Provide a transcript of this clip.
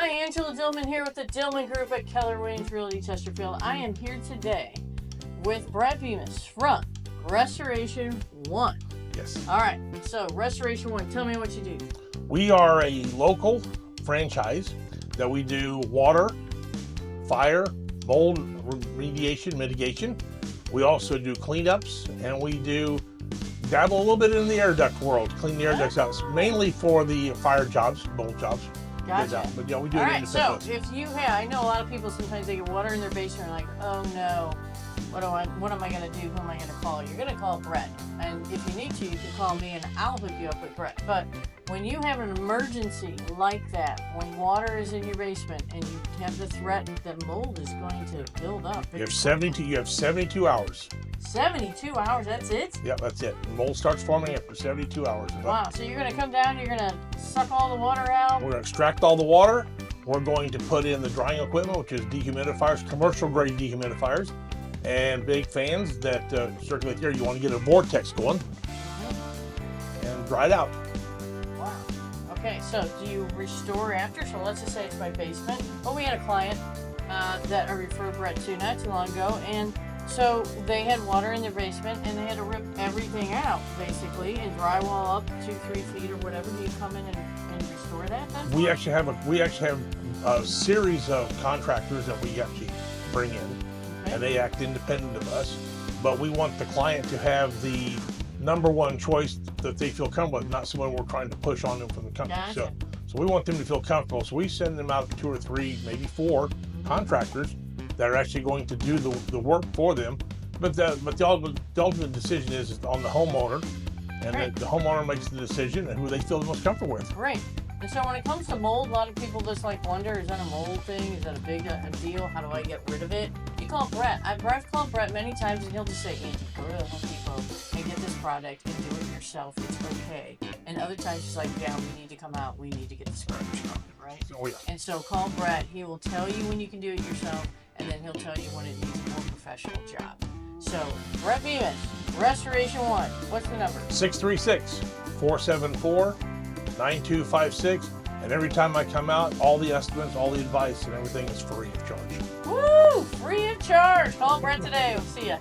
Hi, Angela Dillmon here with the Dillmon Group at Keller, Realty, Chesterfield. I am here today with Bret Bemis from Restoration One. Yes. All right, so Restoration One, tell me what you do. We are a local franchise that we do water, fire, mold remediation, mitigation. We also do cleanups, and we do dabble a little bit in the air duct world, clean the air ducts out, mainly for the fire jobs, mold jobs. Gotcha. But yeah, we do All it right, so independently. if you have, I know a lot of people sometimes they get water in their basement and like, oh no, what am I going to do? Who am I going to call? You're going to call Bret. And if you need to, you can call me and I'll hook you up with Bret. But when you have an emergency like that, when water is in your basement and you have the threat that mold is going to build up. You have 72 hours. 72 hours, that's it? Yeah, that's it. Mold starts forming after 72 hours. Wow, so you're going to come down, you're going to suck all the water out? We're going to extract all the water. We're going to put in the drying equipment, which is dehumidifiers, commercial grade dehumidifiers, and big fans that circulate the air. You want to get a vortex going and dry it out. Wow. Okay, so do you restore after? So let's just say it's my basement. Well, we had a client that I referred Bret to not too long ago, and so they had water in their basement and they had to rip everything out basically and drywall up 2-3 feet or whatever. Do you come in and restore that then? We actually have a series of contractors that we actually bring in, and they act independent of us. But we want the client to have the number one choice that they feel comfortable with, not someone we're trying to push on them from the company. Gotcha. So we want them to feel comfortable. So we send them out 2 or 3, maybe 4 contractors that are actually going to do the work for them. But the ultimate decision is on the homeowner, and the homeowner makes the decision and who they feel the most comfortable with. Great. And so when it comes to mold, a lot of people just like wonder, is that a mold thing? Is that a big deal? How do I get rid of it? You call Bret. I've called Bret many times and he'll just say, Angie, go to Home Depot and get this product and do it yourself. It's okay. And other times he's like, yeah, we need to come out. We need to get the scrubbers going, right? Oh, yeah. And so call Bret. He will tell you when you can do it yourself, and then he'll tell you when it needs a more professional job. So Bret Bemis, Restoration One. What's the number? 636-474-9256. And every time I come out, all the estimates, all the advice, and everything is free of charge. Woo! Free of charge. Call Bret today. We'll see ya.